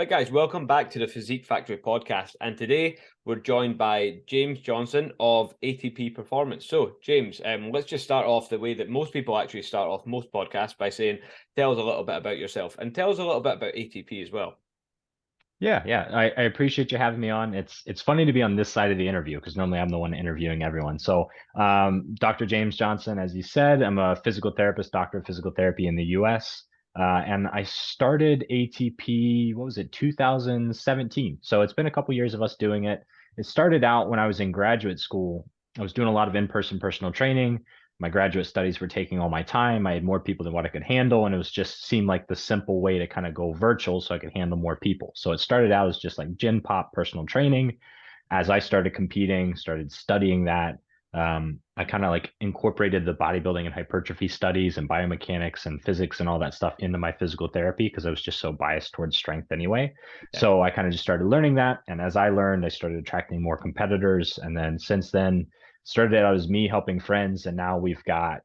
Right, guys, welcome back to the Physique Factory podcast. And today we're joined by James Johnston of ATP Performance. So, James, let's just start off the way that most people actually start off most podcasts by saying, tell us a little bit about yourself and tell us a little bit about ATP as well. Yeah. I appreciate you having me on. It's funny to be on this side of the interview because normally I'm the one interviewing everyone. So, Dr. James Johnson, as you said, I'm a physical therapist, doctor of physical therapy in the U.S. And I started ATP, what was it, 2017. So it's been a couple years of us doing it. It started out when I was in graduate school. I was doing a lot of in-person personal training. My graduate studies were taking all my time. I had more people than what I could handle, and it was just seemed like the simple way to kind of go virtual so I could handle more people. So it started out as just like gym pop personal training. As I started competing, started studying that, I kind of like incorporated the bodybuilding and hypertrophy studies and biomechanics and physics and all that stuff into my physical therapy because I was just so biased towards strength anyway. Yeah. So I kind of just started learning that. And as I learned, I started attracting more competitors. And then since then, started out as me helping friends, and now we've got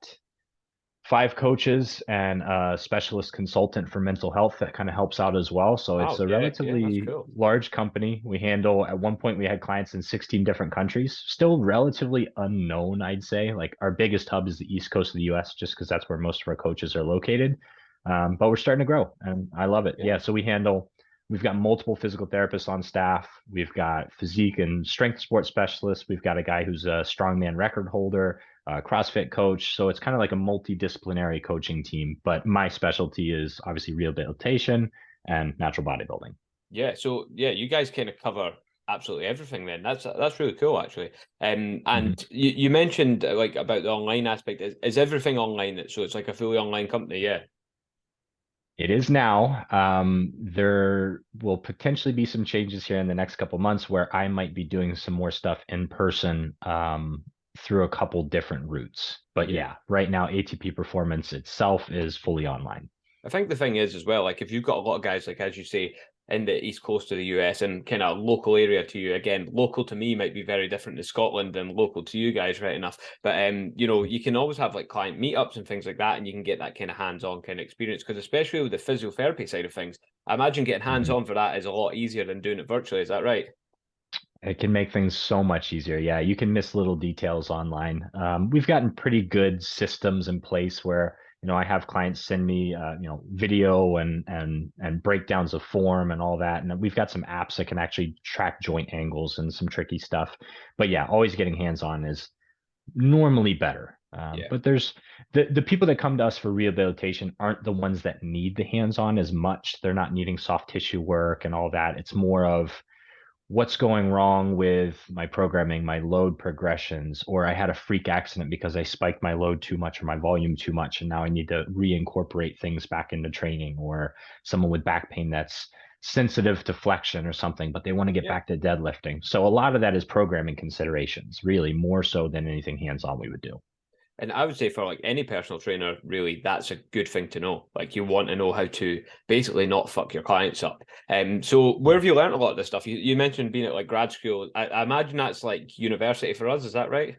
5 coaches and a specialist consultant for mental health that kind of helps out as well. So it's Wow, a yeah, that's relatively cool. large company. We handle, at one point, we had clients in 16 different countries, still relatively unknown, I'd say. Like our biggest hub is the East Coast of the US, just because that's where most of our coaches are located. But we're starting to grow and I love it. Yeah. Yeah. So we've got multiple physical therapists on staff. We've got physique and strength sports specialists. We've got a guy who's a strongman record holder, CrossFit coach. So it's kind of like a multidisciplinary coaching team. But my specialty is obviously rehabilitation and natural bodybuilding. Yeah. So yeah, you guys kind of cover absolutely everything then. That's really cool actually. Mhm. And you mentioned like about the online aspect. Is everything online? So it's like a fully online company, yeah. It is now. There will potentially be some changes here in the next couple months where I might be doing some more stuff in person through a couple different routes. But Yeah. yeah, right now ATP Performance itself is fully online. I think the thing is as well, like if you've got a lot of guys, like as you say, in the east coast of the US and kind of local area to you, again, local to me might be very different to Scotland than local to you guys, right enough. But you can always have like client meetups and things like that, and you can get that kind of hands-on kind of experience. Because especially with the physiotherapy side of things, I imagine getting Mhm. hands-on for that is a lot easier than doing it virtually. Is that right? It can make things so much easier. Yeah, you can miss little details online. We've gotten pretty good systems in place where, I have clients send me, video and breakdowns of form and all that. And we've got some apps that can actually track joint angles and some tricky stuff. But yeah, always getting hands-on is normally better. Yeah. But there's the people that come to us for rehabilitation aren't the ones that need the hands-on as much. They're not needing soft tissue work and all that. It's more of what's going wrong with my programming, my load progressions, or I had a freak accident because I spiked my load too much or my volume too much, and now I need to reincorporate things back into training, or someone with back pain that's sensitive to flexion or something, but they want to get Yeah. back to deadlifting. So a lot of that is programming considerations, really more so than anything hands-on we would do. And I would say for like any personal trainer, really, that's a good thing to know. Like you want to know how to basically not fuck your clients up. So where Yeah. have you learned a lot of this stuff? You mentioned being at like grad school. I imagine that's like university for us. Is that right?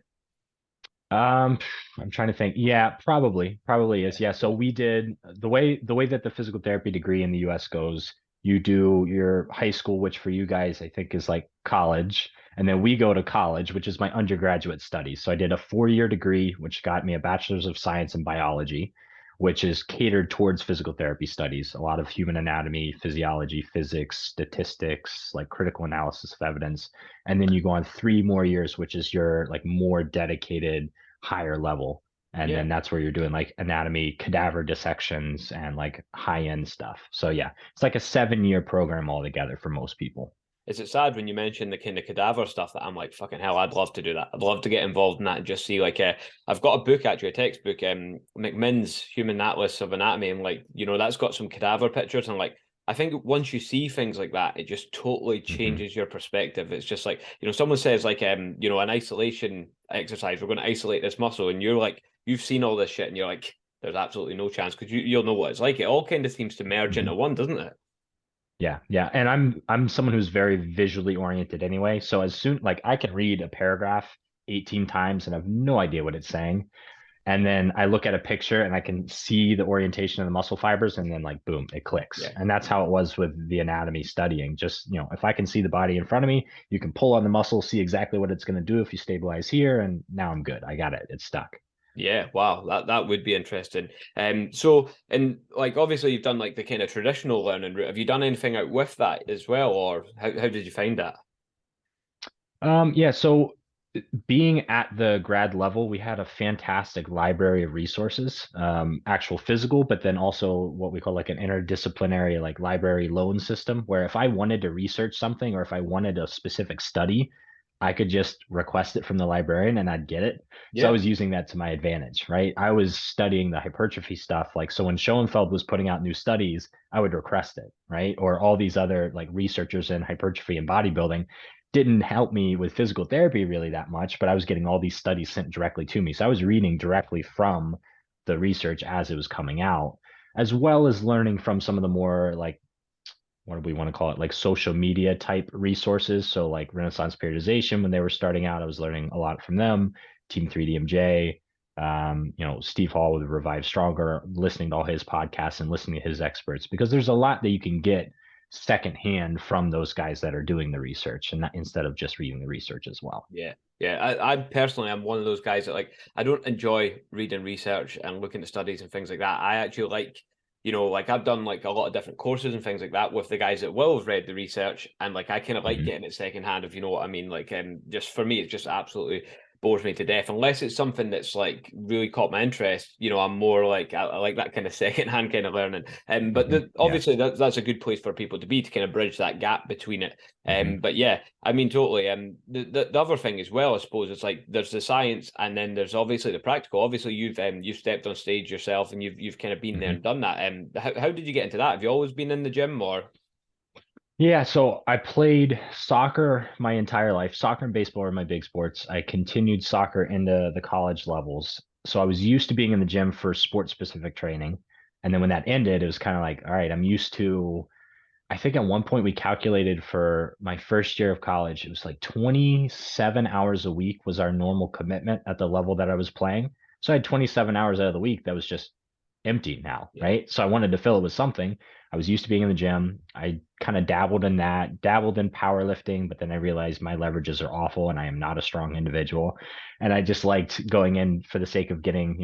Um, I'm trying to think. Yeah, probably Yeah. is. Yeah. So we did the way that the physical therapy degree in the US goes, you do your high school, which for you guys I think is like college, and then we go to college, which is my undergraduate studies. So I did a 4-year degree, which got me a bachelor's of science in biology, which is catered towards physical therapy studies, a lot of human anatomy, physiology, physics, statistics, like critical analysis of evidence. And then you go on 3 more years, which is your like more dedicated higher level. And Yeah. then that's where you're doing like anatomy, cadaver dissections, and like high end stuff. So yeah, it's like a 7-year program altogether for most people. Is it sad when you mention the kind of cadaver stuff that I'm like, fucking hell, I'd love to do that. I'd love to get involved in that and just see like I've got a book actually, a textbook, McMinn's Human Atlas of Anatomy, and like, that's got some cadaver pictures and like I think once you see things like that, it just totally Hmm. changes your perspective. It's just like, someone says like an isolation exercise, we're going to isolate this muscle, and you're like, you've seen all this shit and you're like, there's absolutely no chance because you'll know what it's like. It all kind of seems to merge Hmm. into one, doesn't it? Yeah, yeah. And I'm someone who's very visually oriented anyway. So as soon like I can read a paragraph 18 times and have no idea what it's saying. And then I look at a picture and I can see the orientation of the muscle fibers, and then like boom, it clicks. Yeah. And that's how it was with the anatomy studying. Just, if I can see the body in front of me, you can pull on the muscle, see exactly what it's going to do if you stabilize here, and now I'm good. I got it. It's stuck. Yeah, wow, that would be interesting. So, and like obviously you've done like the kind of traditional learning route. Have you done anything out with that as well, or how did you find that? Yeah, so being at the grad level, we had a fantastic library of resources, actual physical, but then also what we call like an interdisciplinary like library loan system, where if I wanted to research something or if I wanted a specific study, I could just request it from the librarian and I'd get it. So I Yeah, was using that to my advantage, right? I was studying the hypertrophy stuff. Like, so when Schoenfeld was putting out new studies, I would request it, right? Or all these other like researchers in hypertrophy and bodybuilding didn't help me with physical therapy really that much, but I was getting all these studies sent directly to me. So I was reading directly from the research as it was coming out, as well as learning from some of the more like, what do we want to call it, like social media type resources. So like Renaissance Periodization, when they were starting out, I was learning a lot from them. Team 3DMJ, Steve Hall with Revive Stronger, listening to all his podcasts and listening to his experts, because there's a lot that you can get secondhand from those guys that are doing the research, and not, instead of just reading the research as well. yeah, yeah. I personally am one of those guys that like I don't enjoy reading research and looking at studies and things like that. I actually like, like I've done like a lot of different courses and things like that with the guys that will have read the research, and like I kind of like Mm-hmm. getting it secondhand, if you know what I mean. Like, just for me, it's just absolutely bores me to death unless it's something that's like really caught my interest. I'm more like I like that kind of secondhand kind of learning. But Mm-hmm. Yeah. obviously that's a good place for people to be, to kind of bridge that gap between it. Mm-hmm. But yeah, I mean, totally. The other thing as well, I suppose, it's like there's the science, and then there's obviously the practical. Obviously, you've stepped on stage yourself, and you've kind of been there Mm-hmm. and done that. How did you get into that? Have you always been in the gym, or? Yeah, so I played soccer my entire life. Soccer and baseball were my big sports. I continued soccer into the college levels. So I was used to being in the gym for sport specific training. And then when that ended, it was kind of like, all right, I'm used to, I think at one point we calculated for my first year of college, it was like 27 hours a week was our normal commitment at the level that I was playing. So I had 27 hours out of the week that was just empty now, Yeah, right? So I wanted to fill it with something. I was used to being in the gym. I kind of dabbled in that, dabbled in powerlifting, but then I realized my leverages are awful and I am not a strong individual. And I just liked going in for the sake of getting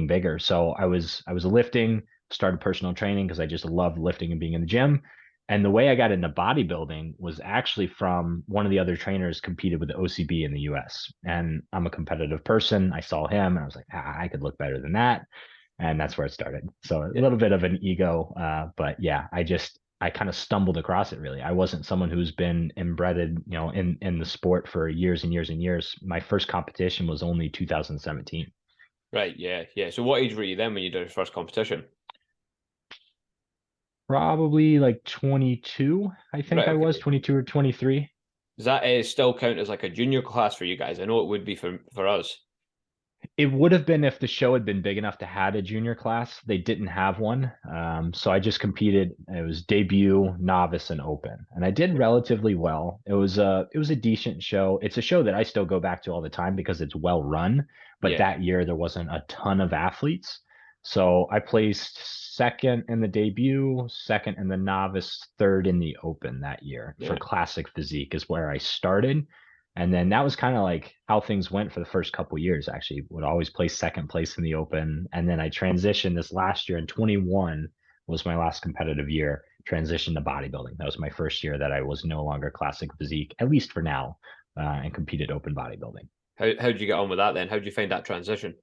bigger. So I was lifting, started personal training because I just loved lifting and being in the gym. And the way I got into bodybuilding was actually from one of the other trainers competed with the OCB in the US. And I'm a competitive person. I saw him and I was like, I could look better than that. And that's where it started. So a yeah. little bit of an ego, but yeah, I kind of stumbled across it really. I wasn't someone who's been embedded, in the sport for years and years and years. My first competition was only 2017. Right, yeah, yeah. So what age were you then when you did your first competition? Probably like 22, I think Right, I was okay. 22 or 23. Does that still count as like a junior class for you guys? I know it would be for us. It would have been if the show had been big enough to have a junior class. They didn't have one. So I just competed. It was debut, novice, and open. And I did relatively well. It was a decent show. It's a show that I still go back to all the time because it's well run. But Yeah, that year there wasn't a ton of athletes. So I placed second in the debut, second in the novice, third in the open that year for yeah. classic physique is where I started. And then that was kind of like how things went for the first couple years, actually. Would always place second place in the open. And then I transitioned this last year in 21 was my last competitive year, transitioned to bodybuilding. That was my first year that I was no longer classic physique, at least for now, and competed open bodybuilding. How did you get on with that then? How did you find that transition?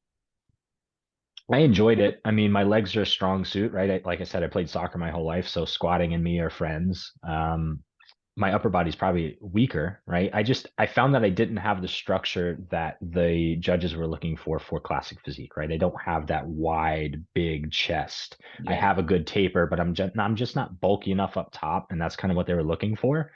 I enjoyed it. I mean, my legs are a strong suit, right? Like I said, I played soccer my whole life, so squatting and me are friends. My upper body's probably weaker, right? I found that I didn't have the structure that the judges were looking for classic physique, right? I don't have that wide, big chest. I Yeah. have a good taper, but I'm just not bulky enough up top, and that's kind of what they were looking for.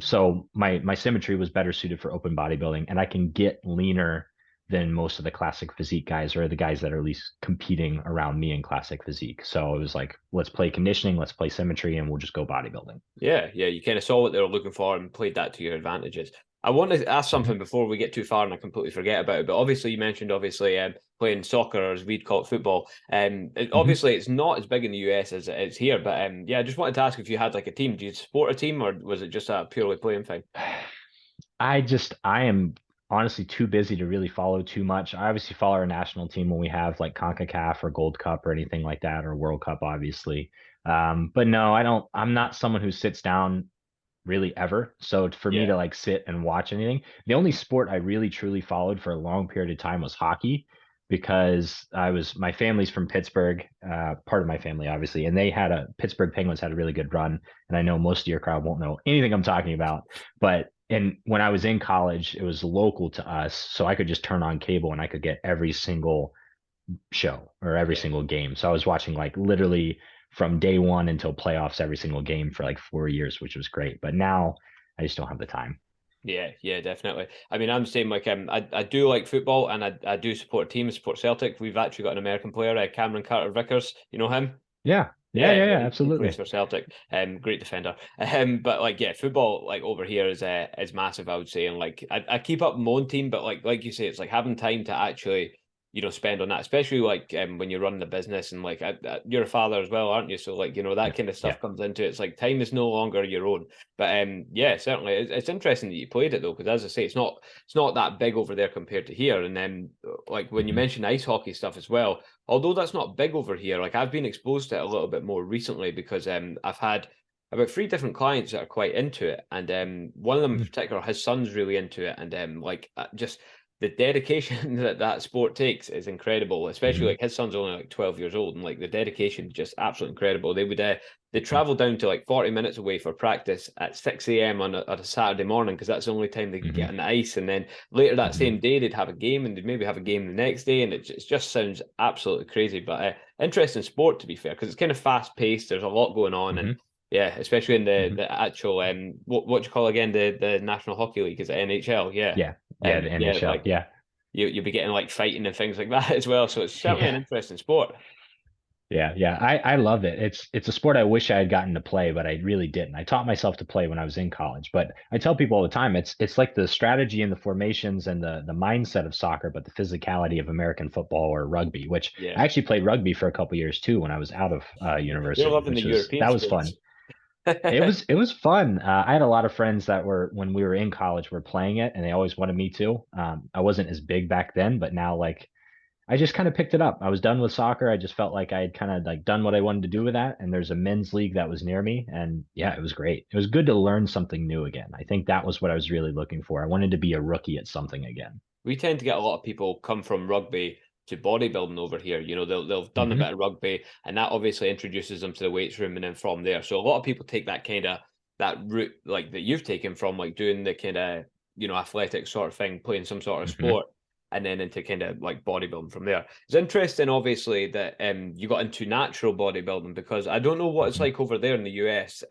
So my symmetry was better suited for open bodybuilding, and I can get leaner than most of the classic physique guys or the guys that are at least competing around me in classic physique. So it was like, let's play conditioning, let's play symmetry, and we'll just go bodybuilding. Yeah, yeah. You kind of saw what they were looking for and played that to your advantages. I want to ask Mhm. something before we get too far and I completely forget about it. But obviously, you mentioned playing soccer, or as we'd call it, football. Mhm. Obviously, it's not as big in the US as it is here. But yeah, I just wanted to ask if you had like a team. Do you support a team, or was it just a purely playing thing? I am honestly too busy to really follow too much. I obviously follow our national team when we have like CONCACAF or Gold Cup or anything like that, or World Cup, obviously. But no, I don't. I'm not someone who sits down really ever. So for me Yeah, to like sit and watch anything, the only sport I really truly followed for a long period of time was hockey because my family's from Pittsburgh, part of my family obviously, and they had a Pittsburgh Penguins had a really good run. And I know most of your crowd won't know anything I'm talking about, but and when I was in college, it was local to us, so I could just turn on cable and I could get every single show or every yeah. single game. So I was watching like literally from day one until playoffs every single game for like 4 years, which was great. But now I just don't have the time. Yeah, yeah, definitely. I mean, I'm the same. Like, I do like football, and I do support a team, support Celtic. We've actually got an American player, Cameron Carter Vickers. You know him? Yeah. Yeah. Yeah, Yeah. yeah, Yeah. he plays Absolutely. for Celtic. Great defender. But like, yeah, football like over here is massive, I would say. And like, I keep up my own team, but like you say, it's like having time to actually, spend on that, especially like when you're running a business and like you're a father as well, aren't you? So like, that Yeah. kind of Yeah. stuff comes into it. It's like time is no longer your own. But yeah, certainly, it's interesting that you played it though, because as I say, it's not that big over there compared to here. And then like when you Hmm. mention ice hockey stuff as well, although that's not big over here, like I've been exposed to it a little bit more recently because I've had about three different clients that are quite into it, and one of them in particular, his son's really into it, and just the dedication that sport takes is incredible. Especially Hmm. like his son's only like 12 years old, and like the dedication is just absolutely incredible. They travel down to like 40 minutes away for practice at 6 a.m. on a Saturday morning because that's the only time they can Hmm. get on the ice, and then later that Hmm. same day they'd have a game and they'd maybe have a game the next day, and it just sounds absolutely crazy. But interesting sport to be fair, because it's kind of fast paced. There's a lot going on, and Hmm. yeah, especially in the Hmm. the actual what do you call again, the National Hockey League, is it NHL? Yeah, Yeah. Yeah. The yeah, NHL. like Yeah. you'll be getting like fighting and things like that as well. So it's certainly an Yeah. interesting sport. Yeah, yeah, I love it. It's a sport I wish I had gotten to play, but I really didn't. I taught myself to play when I was in college, but I tell people all the time it's like the strategy and the formations and the mindset of soccer, but the physicality of American football or rugby, which Yeah, I actually played rugby for a couple years too when I was out of you're university, loving the which European that was fun. sports. It was fun. I had a lot of friends that were when we were in college were playing it, and they always wanted me to. I wasn't as big back then, but now like I just kind of picked it up. I was done with soccer. I just felt like I had kind of like done what I wanted to do with that. And there's a men's league that was near me. And yeah, it was great. It was good to learn something new again. I think that was what I was really looking for. I wanted to be a rookie at something again. We tend to get a lot of people come from rugby to bodybuilding over here. They'll have done a Hmm. bit of rugby, and that obviously introduces them to the weights room, and then from there. So a lot of people take that route like that you've taken from like doing the kind of athletic sort of thing, playing some sort of Hmm. sport, and then into kind of like bodybuilding from there. It's interesting, obviously, that you got into natural bodybuilding because I don't know what it's Hmm. like over there in the US.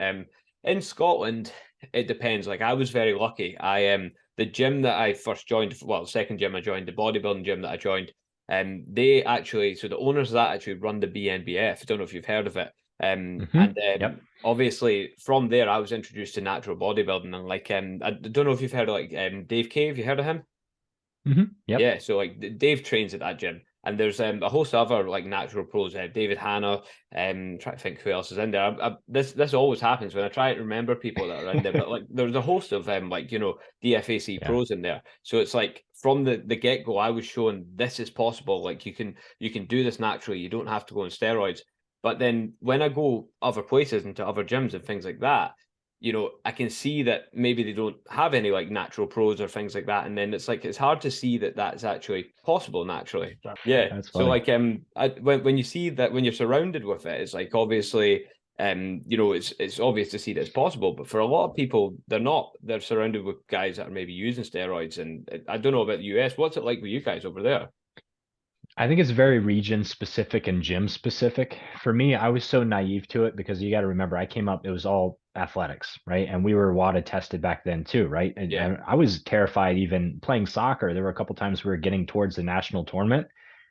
In Scotland, it depends. Like I was very lucky. The gym that I first joined, well, the second gym I joined, the bodybuilding gym that I joined, they actually, so the owners of that actually run the BNBF. I don't know if you've heard of it. Hmm. And Yep. obviously from there, I was introduced to natural bodybuilding, and like, I don't know if you've heard of like Dave Cave. You heard of him? Hmm. Yep. Yeah, so like Dave trains at that gym, and there's a host of other like natural pros, David Hanna. Trying to think who else is in there. This always happens when I try to remember people that are in there, but like there's a host of DFAC Yeah. pros in there. So it's like from the get go, I was shown this is possible. Like you can do this naturally. You don't have to go on steroids. But then when I go other places into other gyms and things like that, I can see that maybe they don't have any like natural pros or things like that, and then it's like it's hard to see that that's actually possible naturally. Yeah. That's So funny. like when you see that when you're surrounded with it, it's like obviously it's obvious to see that it's possible, but for a lot of people they're not. They're surrounded with guys that are maybe using steroids, and I don't know about the US. What's it like with you guys over there? I think it's very region specific and gym specific. For me, I was so naive to it because you got to remember, I came up, it was all athletics, right? And we were WADA tested back then too, right? And, Yeah. and I was terrified even playing soccer. There were a couple times we were getting towards the national tournament.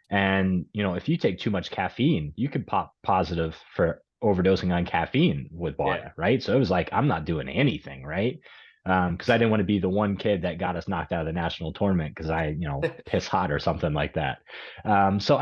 And, if you take too much caffeine, you could pop positive for overdosing on caffeine with Yeah. WADA, right? So it was like, I'm not doing anything, right? because I didn't want to be the one kid that got us knocked out of the national tournament because I, piss hot or something like that. So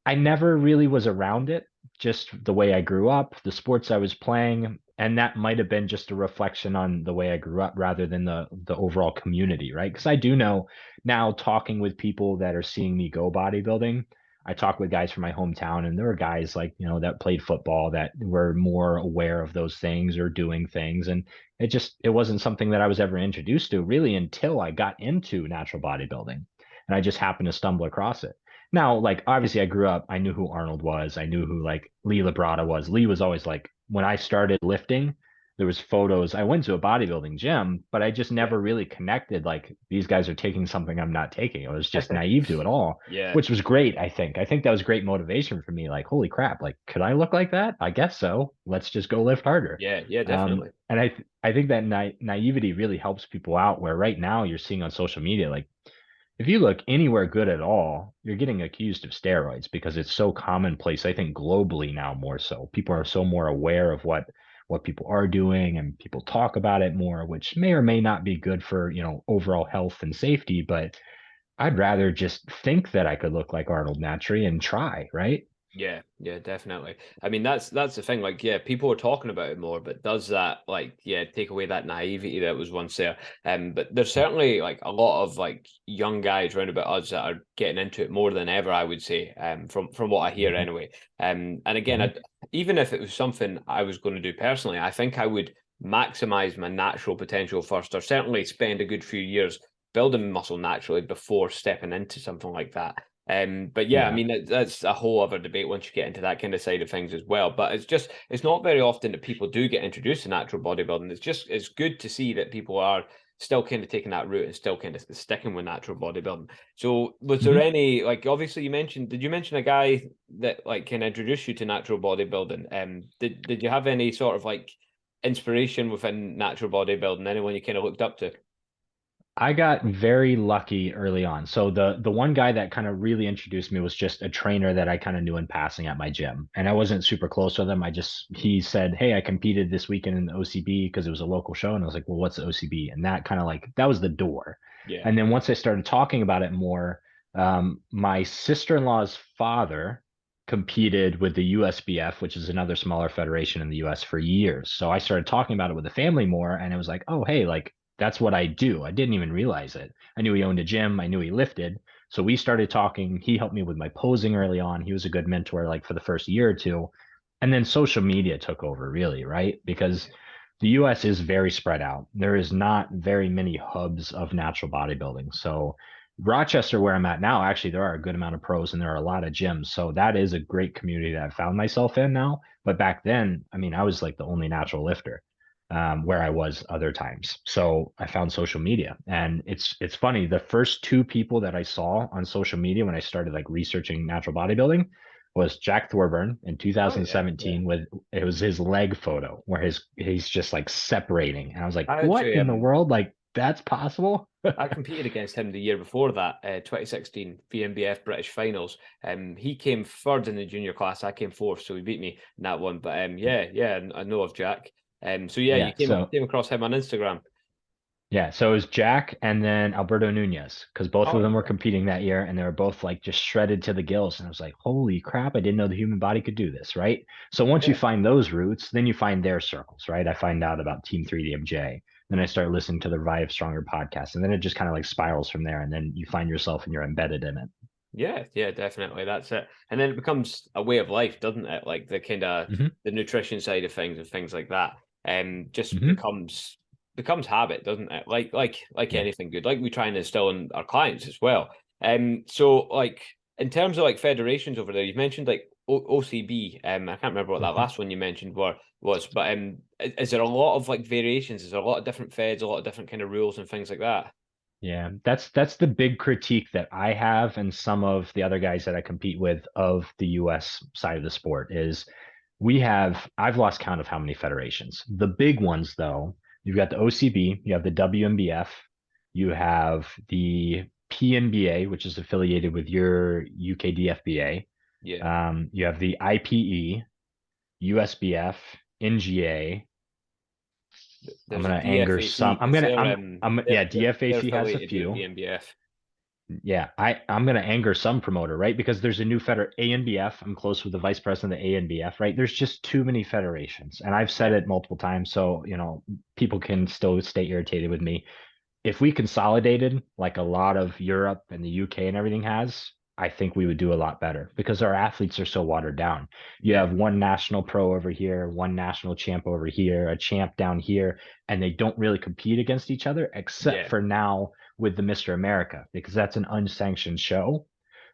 I never really was around it, just the way I grew up, the sports I was playing, and that might have been just a reflection on the way I grew up rather than the overall community, right? Because I do know now talking with people that are seeing me go bodybuilding. I talk with guys from my hometown, and there were guys like, that played football that were more aware of those things or doing things. And it wasn't something that I was ever introduced to really until I got into natural bodybuilding. And I just happened to stumble across it. Now, like obviously I grew up, I knew who Arnold was. I knew who like Lee Labrada was. Lee was always like when I started lifting, there was photos. I went to a bodybuilding gym, but I just Yeah. never really connected like these guys are taking something I'm not taking. I was just naive to it all, Yeah. which was great, I think. I think that was great motivation for me. Like, holy crap, like could I look like that? I guess so. Let's just go lift harder. Yeah. Yeah. Definitely. And I think that naivety really helps people out where right now you're seeing on social media like if you look anywhere good at all, you're getting accused of steroids because it's so commonplace. I think globally now more so. People are so more aware of what people are doing and people talk about it more, which may or may not be good for, overall health and safety, but I'd rather just think that I could look like Arnold naturally and try, right? Yeah, yeah, definitely. I mean, that's the thing. Like, yeah, people are talking about it more, but does that like, yeah, take away that naivety that was once there? But there's certainly like a lot of like young guys around about us that are getting into it more than ever, I would say. From what I hear Mhm, anyway. And again, mhm. even if it was something I was going to do personally, I think I would maximize my natural potential first, or certainly spend a good few years building muscle naturally before stepping into something like that. But yeah, I Yeah. mean that's a whole other debate once you get into that kind of side of things as well. But it's not very often that people do get introduced to natural bodybuilding. It's good to see that people are still kind of taking that route and still kind of sticking with natural bodybuilding. So was there Mhm. any like obviously did you mention a guy that like can introduce you to natural bodybuilding? Did you have any sort of like inspiration within natural bodybuilding? Anyone you kind of looked up to? I got very lucky early on. So the one guy that kind of really introduced me was just a trainer that I kind of knew in passing at my gym. And I wasn't super close with him. He said, "Hey, I competed this weekend in the OCB because it was a local show." And I was like, "Well, what's the OCB?" And that kind of like that was the door. Yeah. And then once I started talking about it more, my sister-in-law's father competed with the USBF, which is another smaller federation in the US for years. So I started talking about it with the family more, and it was like, "Oh, hey, like that's what I do." I didn't even realize it. I knew he owned a gym. I knew he lifted. So we started talking. He helped me with my posing early on. He was a good mentor, like for the first year or two. And then social media took over, really, right? Because the US is very spread out. There is not very many hubs of natural bodybuilding. So Rochester, where I'm at now, actually, there are a good amount of pros and there are a lot of gyms. So that is a great community that I've found myself in now. But back then, I mean, I was like the only natural lifter where I was other times. So I found social media, and it's funny. The first two people that I saw on social media when I started like researching natural bodybuilding was Jack Thorburn in Oh yeah, yeah. 2017 with it was his leg photo where he's just like separating, and I was like, I what actually in the world? Like that's possible? I competed against him the year before that, 2016 VMBF British Finals. He came third in the junior class. I came fourth, so he beat me in that one. But yeah, yeah, I know of Jack. So yeah, Yeah. So came across him on Instagram. yeah, so it was Jack and then Alberto Nunez because both of Oh them were yeah, competing that year and they were both like just shredded to the gills. And I was like, holy crap, I didn't know the human body could do this, right? So once you yeah, find those roots, then you find their circles, right? I find out about Team 3DMJ. Then I start listening to the Revive Stronger podcast. And then it just kind of like spirals from there. And then you find yourself and you're embedded in it. yeah, yeah, definitely. That's it. And then it becomes a way of life, doesn't it? Like the kind of Hmm. the nutrition side of things and things like that. Just Hmm. becomes habit, doesn't it? Like Yeah. anything good, like we try and instill in our clients as well. So like in terms of like federations over there, you've mentioned like OCB. I can't remember what that Mhm. last one you mentioned was, but is there a lot of like variations? Is there a lot of different feds, a lot of different kind of rules and things like that? Yeah, that's the big critique that I have and some of the other guys that I compete with of the US side of the sport is I've lost count of how many federations. The big ones though, you've got the OCB, you have the WMBF, you have the PNBA, which is affiliated with your UKDFBA. Yeah, You have the IPE, USBF, NGA, I'm There's a gonna anger some. DFAC because Yeah, they're DFAC has a affiliated with few. BNBF. Yeah, I'm gonna anger some promoter, right? Because there's a new ANBF. I'm close with the vice president of the ANBF, right? There's just too many federations, and I've said Yeah, it multiple times, so people can still stay irritated with me. If we consolidated like a lot of Europe and the UK and everything has, I think we would do a lot better because our athletes are so watered down. You yeah, have one national pro over here, one national champ over here, a champ down here, and they don't really compete against each other except yeah. for now with the Mr. America because that's an unsanctioned show.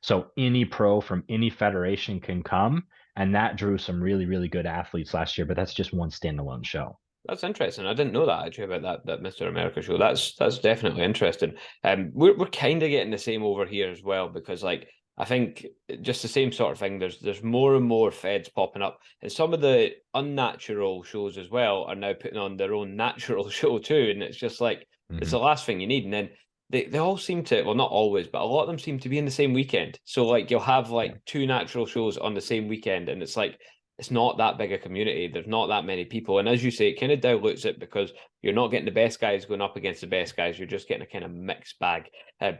So any pro from any federation can come, and that drew some really, really good athletes last year, but that's just one standalone show. That's interesting. I didn't know that actually about that Mr. America show. That's definitely interesting. We're kind of getting the same over here as well because like I think just the same sort of thing. There's more and more feds popping up, and some of the unnatural shows as well are now putting on their own natural show too. And it's just like it's Mm-hmm. the last thing you need. And then they all seem to, well, not always, but a lot of them seem to be in the same weekend. So like you'll have Yeah. like two natural shows on the same weekend, and it's like it's not that big a community. There's not that many people. And as you say, it kind of dilutes it because you're not getting the best guys going up against the best guys. You're just getting a kind of mixed bag.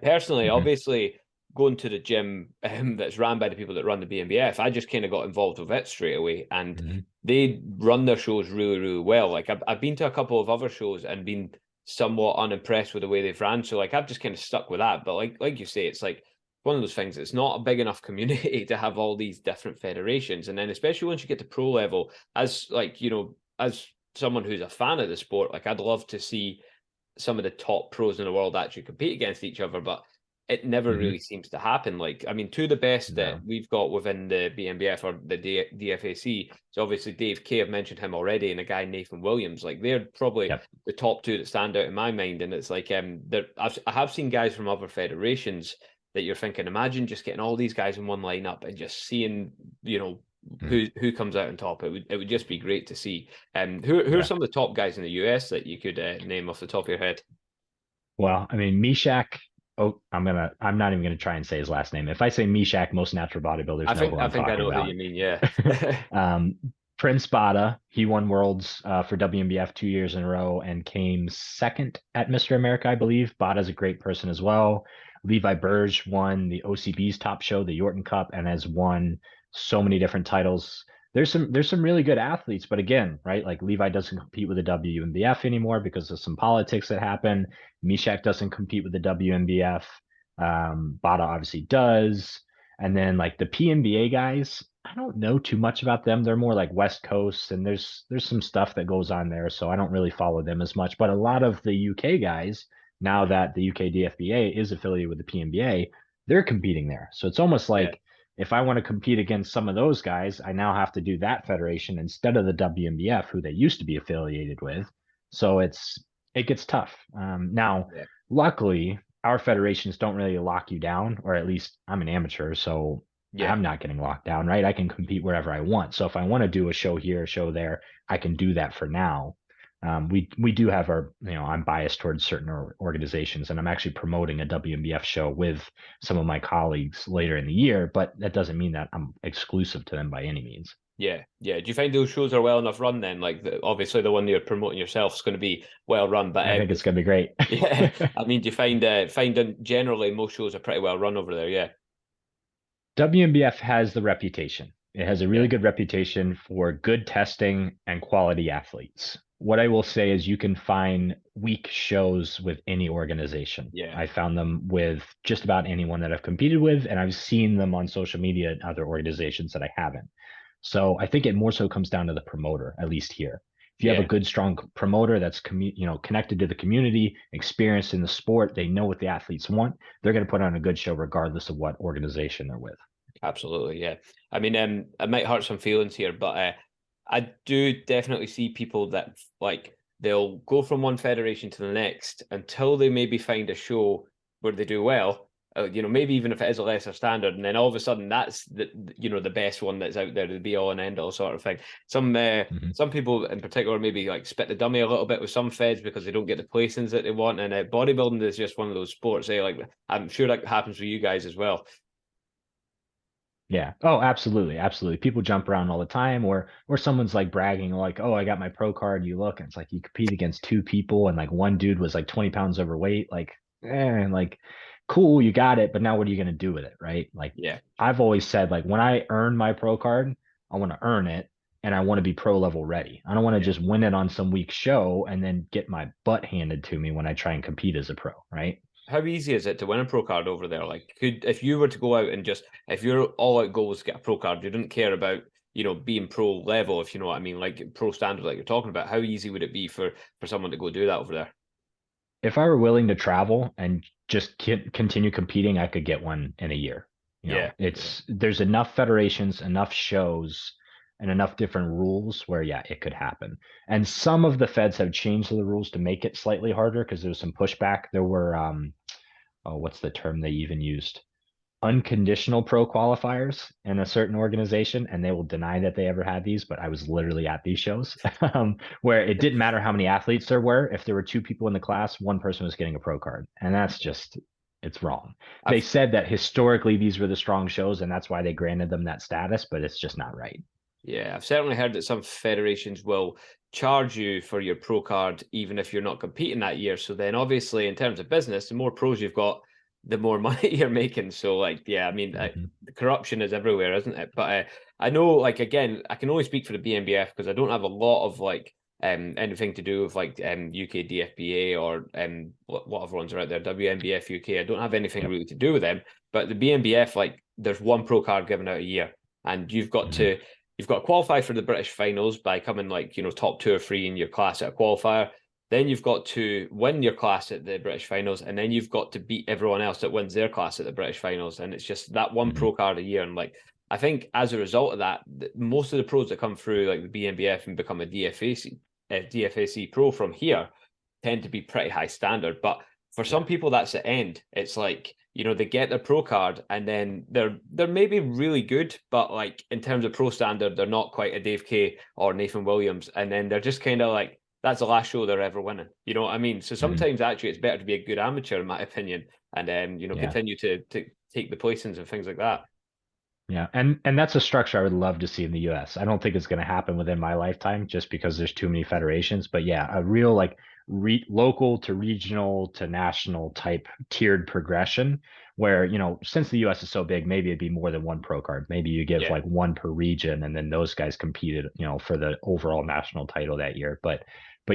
Personally, Mm-hmm. obviously, going to the gym that's ran by the people that run the BNBF, I just kind of got involved with it straight away. And Mm-hmm. they run their shows really, really well. Like I've been to a couple of other shows and been somewhat unimpressed with the way they've ran. So like I've just kind of stuck with that. But like you say, it's like one of those things. It's not a big enough community to have all these different federations, and then especially once you get to pro level, as like as someone who's a fan of the sport, like I'd love to see some of the top pros in the world actually compete against each other, but it never Mm-hmm. really seems to happen. Like, I mean, two of the best that No. we've got within the BNBF or the DFAC, so obviously Dave Kay, I've mentioned him already, and a guy Nathan Williams. Like, they're probably Yep. the top two that stand out in my mind. And it's like, I have seen guys from other federations that you're thinking, imagine just getting all these guys in one lineup and just seeing, Mm-hmm. who comes out on top. It would just be great to see. Who are Yeah. some of the top guys in the US that you could name off the top of your head? Well, I mean, Mishak. Oh, I'm not even gonna try and say his last name. If I say Mishak, most natural bodybuilders know who I I'm think I talking know who about. you mean. Yeah, um, Prince Bada, he won worlds for WMBF 2 years in a row and came second at Mr. America, I believe. Bada's a great person as well. Levi Burge won the OCB's top show, the Yorton Cup, and has won so many different titles. There's some really good athletes, but again, right? Like Levi doesn't compete with the WMBF anymore because of some politics that happen. Mishak doesn't compete with the WMBF. Bada obviously does. And then like the PNBA guys, I don't know too much about them. They're more like West Coast, and there's some stuff that goes on there, so I don't really follow them as much. But a lot of the UK guys, now that the UK DFBA is affiliated with the PNBA, they're competing there. So it's almost yeah, like if I want to compete against some of those guys, I now have to do that federation instead of the WMBF, who they used to be affiliated with. So it gets tough. Now, yeah, luckily, our federations don't really lock you down, or at least I'm an amateur, so yeah. I'm not getting locked down, right? I can compete wherever I want. So if I want to do a show here, a show there, I can do that for now. We do have our, I'm biased towards certain organizations, and I'm actually promoting a WMBF show with some of my colleagues later in the year, but that doesn't mean that I'm exclusive to them by any means. Yeah, yeah. Do you find those shows are well enough run then? Like, obviously, the one you're promoting yourself is going to be well run, but I think it's going to be great. yeah. I mean, do you find generally most shows are pretty well run over there? Yeah, WMBF has the reputation. It has a yeah, really good reputation for good testing and quality athletes. What I will say is you can find weak shows with any organization. yeah, I found them with just about anyone that I've competed with, and I've seen them on social media at other organizations that I haven't. So I think it more so comes down to the promoter, at least here. If you have a yeah. good, strong promoter that's connected to the community, experienced in the sport, they know what the athletes want. They're going to put on a good show regardless of what organization they're with. Absolutely, yeah. I mean, it might hurt some feelings here, but I do definitely see people that like they'll go from one federation to the next until they maybe find a show where they do well. Maybe even if it is a lesser standard, and then all of a sudden that's the best one that's out there, the be all and end all sort of thing. Mhm. Some people in particular maybe like spit the dummy a little bit with some feds because they don't get the placings that they want, and bodybuilding is just one of those sports. Like I'm sure that happens with you guys as well. Yeah. Oh, absolutely. Absolutely. People jump around all the time, or someone's like bragging, like, oh, I got my pro card. You look, and it's like you compete against two people, and like one dude was like 20 pounds overweight. Like, cool, you got it, but now what are you gonna do with it, right? Like, Yeah. I've always said, like, when I earn my pro card, I want to earn it and I want to be pro level ready. I don't want to Yeah. just win it on some weak show and then get my butt handed to me when I try and compete as a pro, right? How easy is it to win a pro card over there? Like, could if you were to go out and just if your all out goal was to get a pro card, you didn't care about being pro level, if you know what I mean, like pro standard, like you're talking about. How easy would it be for someone to go do that over there? If I were willing to travel and just continue competing, I could get one in a year. Yeah, yeah, There's enough federations, enough shows, and enough different rules where, yeah, it could happen. And some of the feds have changed the rules to make it slightly harder because there was some pushback. There were, oh, what's the term they even used? Unconditional pro qualifiers in a certain organization, and they will deny that they ever had these, but I was literally at these shows where it didn't matter how many athletes there were. If there were two people in the class, one person was getting a pro card. And that's just, it's wrong. They I've said that historically these were the strong shows, and that's why they granted them that status, but it's just not right. yeah, I've certainly heard that some federations will charge you for your pro card even if you're not competing that year. So then, obviously, in terms of business, the more pros you've got, the more money you're making. So, like, yeah, I mean, Mhm. the corruption is everywhere, isn't it? But I know, like, again, I can only speak for the BNBF because I don't have a lot of like anything to do with like UK DFBA or whatever ones are out there, WNBF UK. I don't have anything Yep. really to do with them. But the BNBF, like, there's one pro card given out a year, and Mhm. you've got to qualify for the British finals by coming like, top two or three in your class at a qualifier. Then you've got to win your class at the British finals, and then you've got to beat everyone else that wins their class at the British finals. And it's just that one Mhm. pro card a year. And like, I think as a result of that, most of the pros that come through like the BNBF and become DFAC pro from here tend to be pretty high standard. But for Yeah. some people, that's the end. It's like, they get their pro card and then they're maybe really good, but like in terms of pro standard, they're not quite a Dave K or Nathan Williams. And then they're just kind of like, that's the last show they're ever winning. You know what I mean? So Mhm. sometimes actually it's better to be a good amateur, in my opinion, and then Yeah. continue to take the placings and things like that. Yeah, and that's a structure I would love to see in the US. I don't think it's going to happen within my lifetime just because there's too many federations, but yeah, a real like local to regional to national type tiered progression where, since the US is so big, maybe it'd be more than one pro card. Maybe you give Yeah, like one per region and then those guys competed, for the overall national title that year. But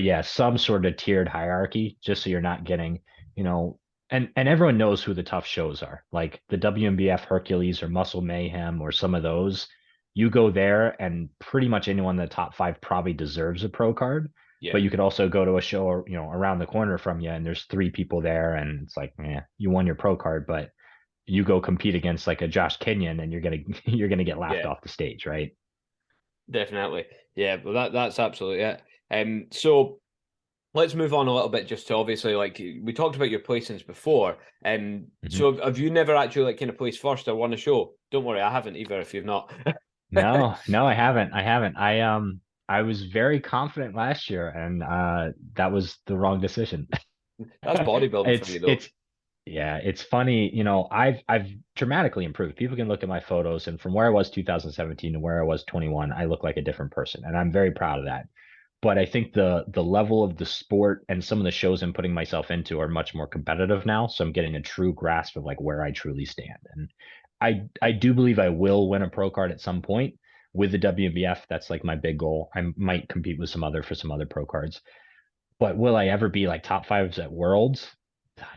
yeah, some sort of tiered hierarchy just so you're not getting, you know, and everyone knows who the tough shows are, like the WMBF Hercules or Muscle Mayhem or some of those. You go there, and pretty much anyone in the top five probably deserves a pro card. yeah. But you could also go to a show, around the corner from you, and there's three people there, and it's like, yeah, you won your pro card, but you go compete against like a Josh Kenyon, and you're gonna you're gonna get laughed Yeah, off the stage, right? definitely. Yeah, but that's absolutely it. So let's move on a little bit just to obviously like we talked about your placings before. Mhm. So have you never actually like kind of placed first or won a show? Don't worry, I haven't either if you've not. No, no, I haven't. I haven't. I was very confident last year, and that was the wrong decision. That's bodybuilding for It's you though. it's Yeah, it's funny, I've dramatically improved. People can look at my photos, and from where I was 2017 to where I was 21, I look like a different person, and I'm very proud of that. But I think the level of the sport and some of the shows I'm putting myself into are much more competitive now, so I'm getting a true grasp of like where I truly stand. And I do believe I will win a pro card at some point with the WBF. That's like my big goal. I might compete with some other pro cards. But will I ever be like top fives at Worlds?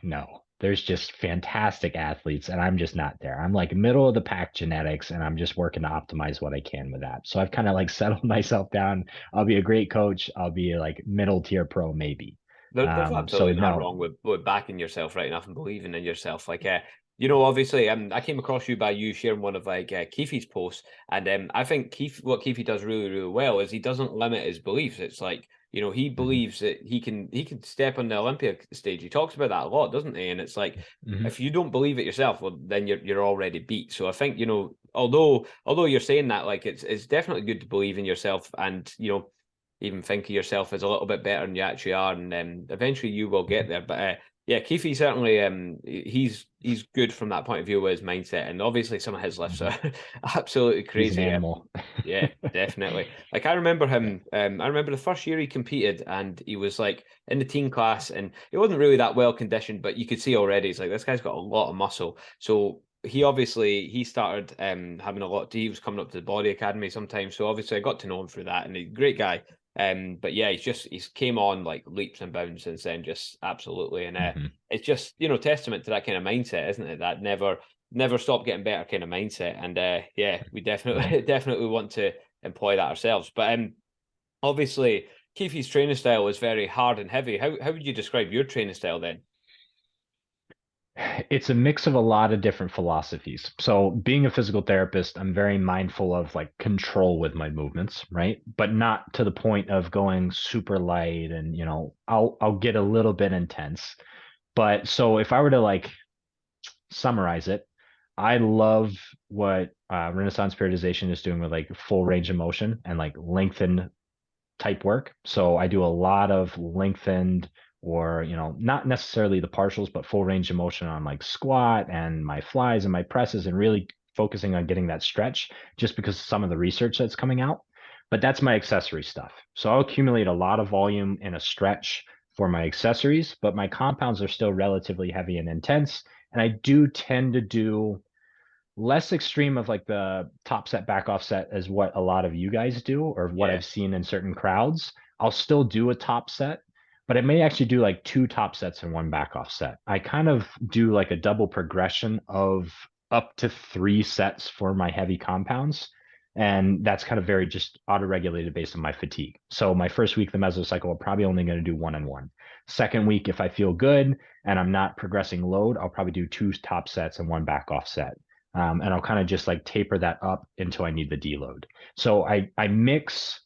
No. There's just fantastic athletes, and I'm just not there. I'm like middle of the pack genetics, and I'm just working to optimize what I can with that. So I've kind of like settled myself down. I'll be a great coach. I'll be like middle tier pro, maybe. There's So absolutely nothing no. wrong with backing yourself right enough and believing in yourself. Like, obviously, I came across you by you sharing one of like Keefe's posts, and I think what Keefe does really, really well is he doesn't limit his beliefs. It's like he Mhm, believes that he can step on the Olympia stage. He talks about that a lot, doesn't he? And it's like mhm. if you don't believe it yourself, well, then you're already beat. So I think although you're saying that, like it's definitely good to believe in yourself and even think of yourself as a little bit better than you actually are, and eventually you will get there. But Yeah, Keefe certainly he's good from that point of view with his mindset, and obviously some of his lifts Mhm. are absolutely He's an crazy. animal. Yeah, definitely. Like I remember him. I remember the first year he competed, and he was like in the teen class, and he wasn't really that well conditioned, but you could see already, it's like this guy's got a lot of muscle. So he started having a lot. He was coming up to the body academy sometimes, so obviously I got to know him through that, and he's a great guy. But yeah, he's came on like leaps and bounds since then, just absolutely, and Hmm. it's just testament to that kind of mindset, isn't it? That never stop getting better kind of mindset. And yeah, we Yeah. definitely definitely want to employ that ourselves. But obviously, Keefe's training style is very hard and heavy. How would you describe your training style then? It's a mix of a lot of different philosophies. So, being a physical therapist, I'm very mindful of like control with my movements, right? But not to the point of going super light and, I'll get a little bit intense. But so if I were to like summarize it, I love what Renaissance periodization is doing with like full range of motion and like lengthened type work. So I do a lot of lengthened or, not necessarily the partials, but full range of motion on like squat and my flies and my presses and really focusing on getting that stretch just because of some of the research that's coming out. But that's my accessory stuff. So I'll accumulate a lot of volume in a stretch for my accessories, but my compounds are still relatively heavy and intense. And I do tend to do less extreme of like the top set back off set as what a lot of you guys do or what Yeah, I've seen in certain crowds. I'll still do a top set, but I may actually do like two top sets and one back off set. I kind of do like a double progression of up to three sets for my heavy compounds. And that's kind of very just auto regulated based on my fatigue. So my first week, the mesocycle, I'm probably only going to do one and one. Second week, if I feel good and I'm not progressing load, I'll probably do two top sets and one back off set. And I'll kind of just like taper that up until I need the deload. So I mix,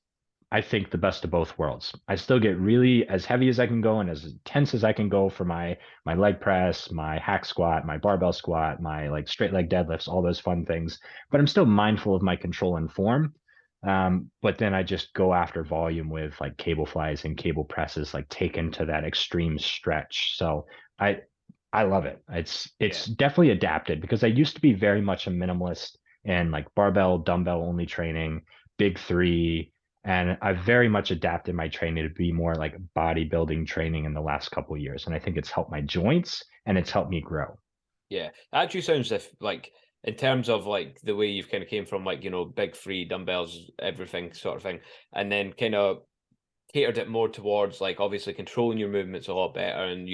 I think, the best of both worlds. I still get really as heavy as I can go and as intense as I can go for my leg press, my hack squat, my barbell squat, my like straight leg deadlifts, all those fun things. But I'm still mindful of my control and form. But then I just go after volume with like cable flies and cable presses, like taken to that extreme stretch. So I I love it. It's yeah. definitely adapted because I used to be very much a minimalist and like barbell, dumbbell only training, big three, and I've very much adapted my training to be more like bodybuilding training in the last couple of years. And I think it's helped my joints and it's helped me grow. Yeah, actually sounds if like in terms of like the way you've kind of came from like big free dumbbells, everything sort of thing, and then kind of catered it more towards like obviously controlling your movements a lot better, and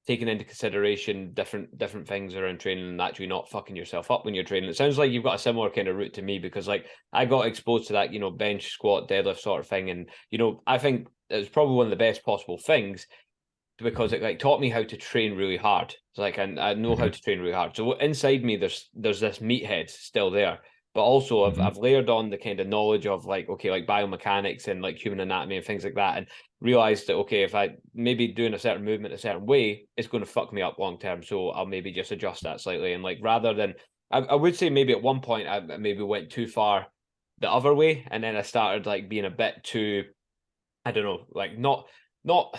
taking into consideration different things around training and actually not fucking yourself up when you're training. It sounds like you've got a similar kind of route to me because like I got exposed to that bench squat deadlift sort of thing, and I think it was probably one of the best possible things because Mhm. it like taught me how to train really hard. It's like I know how Mhm. to train really hard. So inside me, there's this meathead still there, but also I've Mhm. layered on the kind of knowledge of like okay, like biomechanics and like human anatomy and things like that, and realized that okay, if I maybe doing a certain movement a certain way, it's going to fuck me up long term. So I'll maybe just adjust that slightly, and like rather than I would say maybe at one point I maybe went too far the other way, and then I started like being a bit too I don't know, like not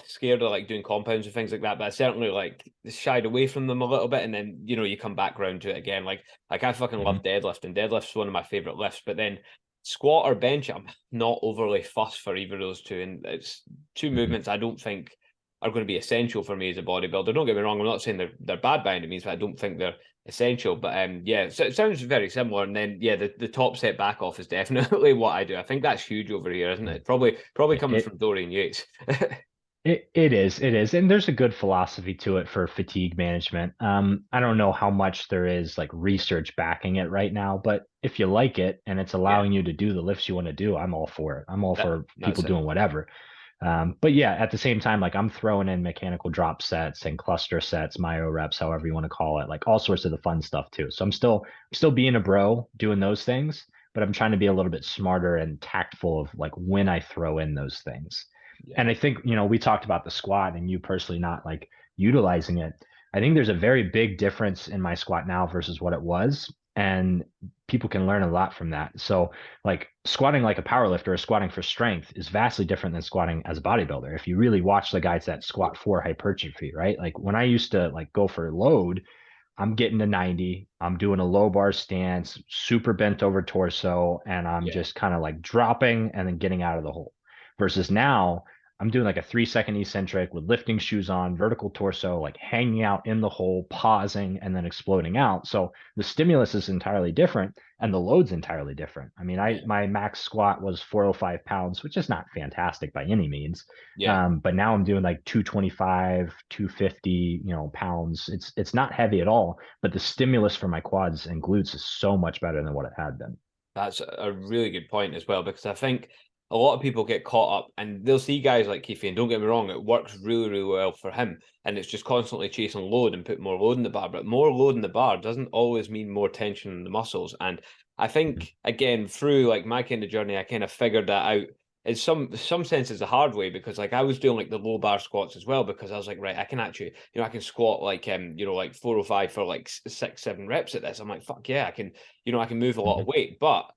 scared of like doing compounds and things like that, but I certainly like shied away from them a little bit, and then you come back around to it again. Like I fucking love Mhm. deadlift, and deadlift's one of my favorite lifts. But then squat or bench, I'm not overly fussed for either of those two, and it's two Mhm. movements I don't think are going to be essential for me as a bodybuilder. Don't get me wrong, I'm not saying they're bad by any means, but I don't think they're essential. But yeah, so it sounds very similar. And then yeah, the top set back off is definitely what I do. I think that's huge over here, isn't Mhm. it? Probably coming It, from Dorian Yates. it is, and there's a good philosophy to it for fatigue management. I don't know how much there is like research backing it right now, but if you like it and it's Yeah, allowing you to do the lifts you want to do, I'm all for it. I'm all for that's people it. doing whatever. But yeah, at the same time, like I'm throwing in mechanical drop sets and cluster sets, myo reps, however you want to call it, like all sorts of the fun stuff too. So I'm still being a bro doing those things, but I'm trying to be a little bit smarter and tactful of like when I throw in those things. Yeah, And I think, we talked about the squat and you personally not like utilizing it. I think there's a very big difference in my squat now versus what it was. And people can learn a lot from that. So like squatting like a power lifter or squatting for strength is vastly different than squatting as a bodybuilder. If you really watch the guys that squat for hypertrophy, right? Like when I used to like go for load, I'm getting to 90. I'm doing a low bar stance, super bent over torso, and I'm Yeah. just kind of like dropping and then getting out of the hole. Versus now, I'm doing like a 3 second eccentric with lifting shoes on, vertical torso, like hanging out in the hole, pausing, and then exploding out. So the stimulus is entirely different and the load's entirely different. I mean, Yeah. my max squat was 405 pounds, which is not fantastic by any means. Yeah. But now I'm doing like 225, 250, pounds. It's not heavy at all, but the stimulus for my quads and glutes is so much better than what it had been. That's a really good point as well, because I think a lot of people get caught up and they'll see guys like Keith, and don't get me wrong, it works really, really well for him. And it's just constantly chasing load and put more load in the bar. But more load in the bar doesn't always mean more tension in the muscles. And I Mhm. think, again, through like my kind of journey, I kind of figured that out in some senses the hard way, because like I was doing like the low bar squats as well, because I was like, right, I can actually, I can squat like like 405 for like 6, 7 reps at this. I'm like, fuck yeah, I can, I can move a lot of Mhm. weight. But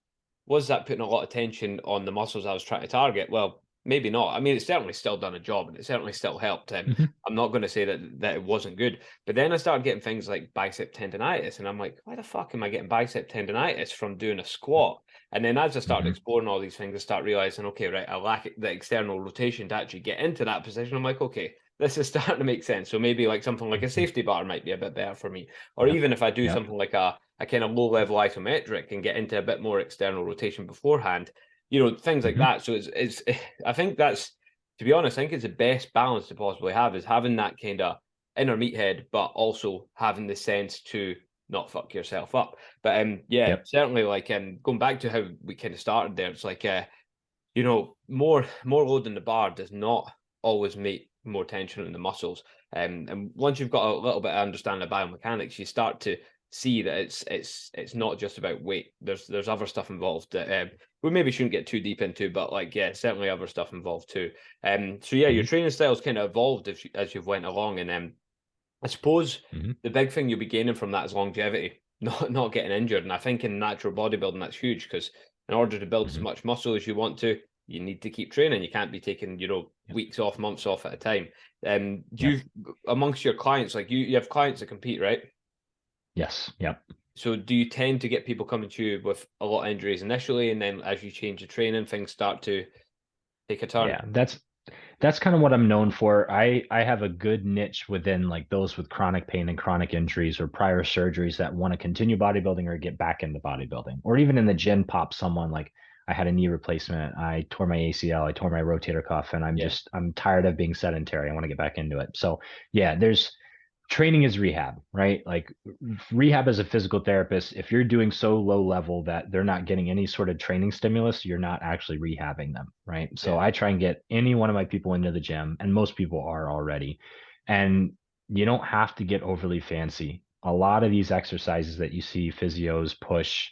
was that putting a lot of tension on the muscles I was trying to target? Well, maybe not. I mean, it's certainly still done a job and it certainly still helped. Mhm. I'm not going to say that it wasn't good. But then I started getting things like bicep tendonitis, and I'm like, why the fuck am I getting bicep tendonitis from doing a squat? And then as I started Mhm. exploring all these things, I start realizing, okay, right, I lack the external rotation to actually get into that position. I'm like, okay, this is starting to make sense. So maybe like something like a Mhm. safety bar might be a bit better for me. Or Yep. even if I do Yep. something like a kind of low level isometric and get into a bit more external rotation beforehand, things like Mhm. that. So it's I think that's, to be honest, I think it's the best balance to possibly have, is having that kind of inner meathead, but also having the sense to not fuck yourself up. But yeah, Yep. certainly like going back to how we kind of started there, it's like more load in the bar does not always make more tension in the muscles. And once you've got a little bit of understanding of biomechanics, you start to see that it's not just about weight. There's other stuff involved that we maybe shouldn't get too deep into, but like yeah, certainly other stuff involved too. So yeah, your Mhm. training style's kind of evolved as you've went along, and I suppose Mhm. the big thing you'll be gaining from that is longevity, not getting injured. And I think in natural bodybuilding that's huge, because in order to build as Mhm. much muscle as you want to, you need to keep training. You can't be taking, Yep. weeks off, months off at a time. Do Yep. you, amongst your clients, like you have clients that compete, right? Yes. Yep. So do you tend to get people coming to you with a lot of injuries initially, and then as you change the training, things start to take a turn? Yeah. That's kind of what I'm known for. I have a good niche within like those with chronic pain and chronic injuries or prior surgeries that want to continue bodybuilding or get back into bodybuilding. Or even in the gym pop someone like I had a knee replacement, I tore my ACL, I tore my rotator cuff, and Yeah, I'm tired of being sedentary. I want to get back into it. So yeah, there's training is rehab, right? Like rehab as a physical therapist, if you're doing so low level that they're not getting any sort of training stimulus, you're not actually rehabbing them, right? So yeah. I try and get any one of my people into the gym, and most people are already. And you don't have to get overly fancy. A lot of these exercises that you see physios push,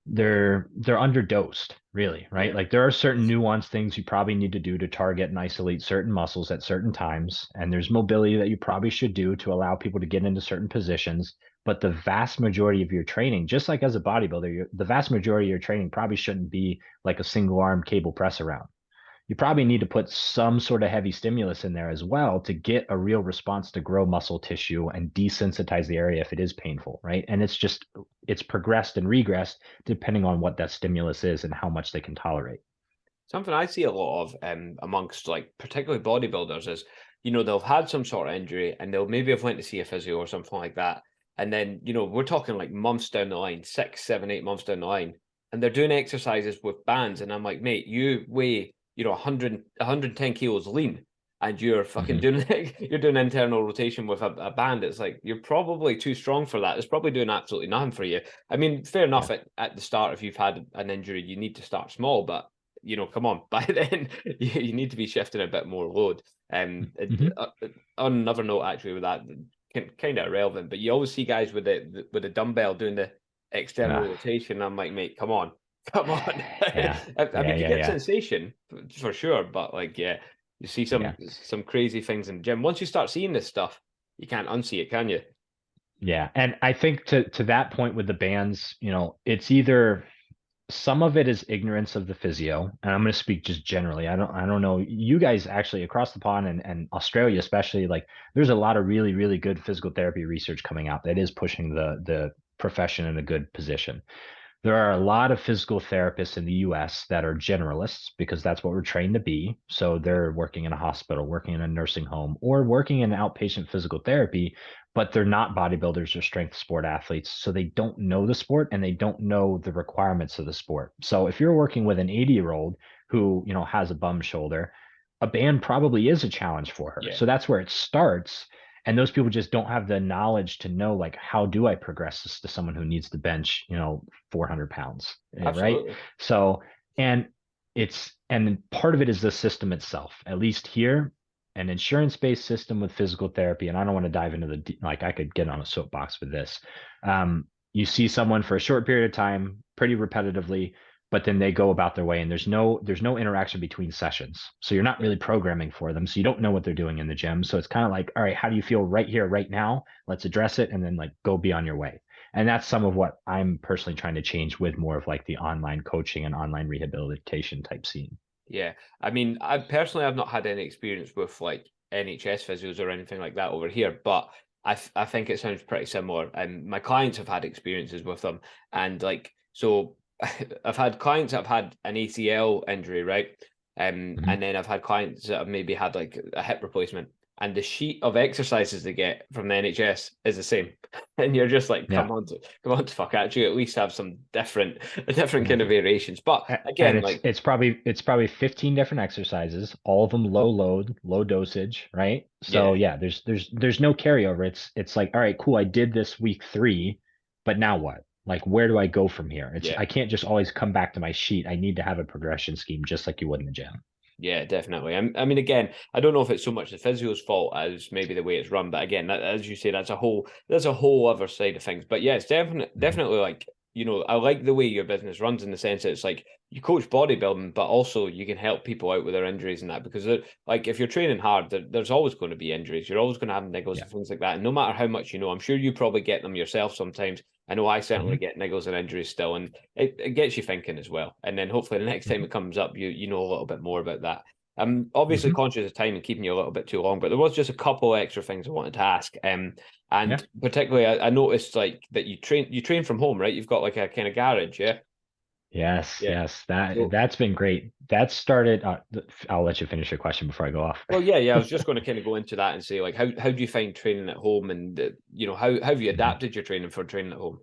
they're underdosed, really, right? Yeah. Like there are certain nuanced things you probably need to do to target and isolate certain muscles at certain times, and there's mobility that you probably should do to allow people to get into certain positions. But the vast majority of your training, just like as a bodybuilder, the vast majority of your training probably shouldn't be like a single arm cable press around. You probably need to put some sort of heavy stimulus in there as well to get a real response to grow muscle tissue and desensitize the area if it is painful, right? And it's progressed and regressed depending on what that stimulus is and how much they can tolerate. Something I see a lot of amongst like particularly bodybuilders is, they'll have had some sort of injury and they'll maybe have went to see a physio or something like that. And then, we're talking like months down the line, 6, 7, 8 months down the line, and they're doing exercises with bands. And I'm like, mate, you weigh, 110 kilos lean, and you're fucking Hmm. doing you're doing internal rotation with a band. It's like you're probably too strong for that. It's probably doing absolutely nothing for you. I mean, fair Yeah. enough at the start, if you've had an injury, you need to start small, but come on, by then you need to be shifting a bit more load. Hmm. On another note, actually, with that, kind of irrelevant, but you always see guys with the dumbbell doing the external Uh, rotation. I'm like, mate, come on, come on. yeah. I Yeah. mean, you Yeah. get Yeah. sensation for sure, but like, yeah, you see Yeah. some crazy things in the gym. Once you start seeing this stuff, you can't unsee it, can you? Yeah. And I think to that point with the bands, it's either some of it is ignorance of the physio, and I'm going to speak just generally. I don't know. You guys actually across the pond and Australia especially, like there's a lot of really, really good physical therapy research coming out that is pushing the profession in a good position. There are a lot of physical therapists in the US that are generalists because that's what we're trained to be. So they're working in a hospital, working in a nursing home, or working in outpatient physical therapy, but they're not bodybuilders or strength sport athletes. So they don't know the sport and they don't know the requirements of the sport. So if you're working with an 80-year-old who, has a bum shoulder, a band probably is a challenge for her. Yeah, So that's where it starts. And those people just don't have the knowledge to know, like, how do I progress this to someone who needs to bench, 400 pounds, right? absolutely. So, and and part of it is the system itself, at least here, an insurance-based system with physical therapy. And I don't want to dive into like, I could get on a soapbox with this. You see someone for a short period of time, pretty repetitively, but then they go about their way and there's no interaction between sessions. So you're not Yeah. really programming for them. So you don't know what they're doing in the gym. So it's kind of like, all right, how do you feel right here, right now? Let's address it and then like go be on your way. And that's some of what I'm personally trying to change with more of like the online coaching and online rehabilitation type scene. Yeah, I mean, I've not had any experience with like NHS physios or anything like that over here, but I think it sounds pretty similar. And my clients have had experiences with them, and like so, I've had clients that have had an ACL injury, right? Mhm. And then I've had clients that have maybe had like a hip replacement, and the sheet of exercises they get from the NHS is the same, and you're just like, Yeah. come on to fuck, actually, at least have some different Yeah. kind of variations. But And again, it's like. it's probably 15 different exercises, all of them low load, low dosage, right? Yeah, So yeah, there's no carryover. It's like, all right, cool, I did this week 3, but now what? Like, where do I go from here? yeah, I can't just always come back to my sheet. I need to have a progression scheme just like you would in the gym. yeah, definitely. I mean, again, I don't know if it's so much the physio's fault as maybe the way it's run, but again, as you say, that's a whole other side of things. But yeah, it's Mhm. definitely like I like the way your business runs in the sense that it's like you coach bodybuilding, but also you can help people out with their injuries and that because like if you're training hard, there's always going to be injuries. You're always going to have niggles Yeah. and things like that. And no matter how much you know, I'm sure you probably get them yourself sometimes. I know I certainly Mhm. get niggles and injuries still, and it gets you thinking as well. And then hopefully the next time Mhm. it comes up, you know a little bit more about that. I'm obviously Mhm. conscious of time and keeping you a little bit too long, but there was just a couple extra things I wanted to ask. Yeah. And particularly I noticed like that you train from home, right? You've got like a kind of garage, yeah? Yes, Yeah. yes. That So that's been great. That started I'll let you finish your question before I go off. well, yeah. I was just going to kind of go into that and say like how do you find training at home, and how have you adapted your training for training at home?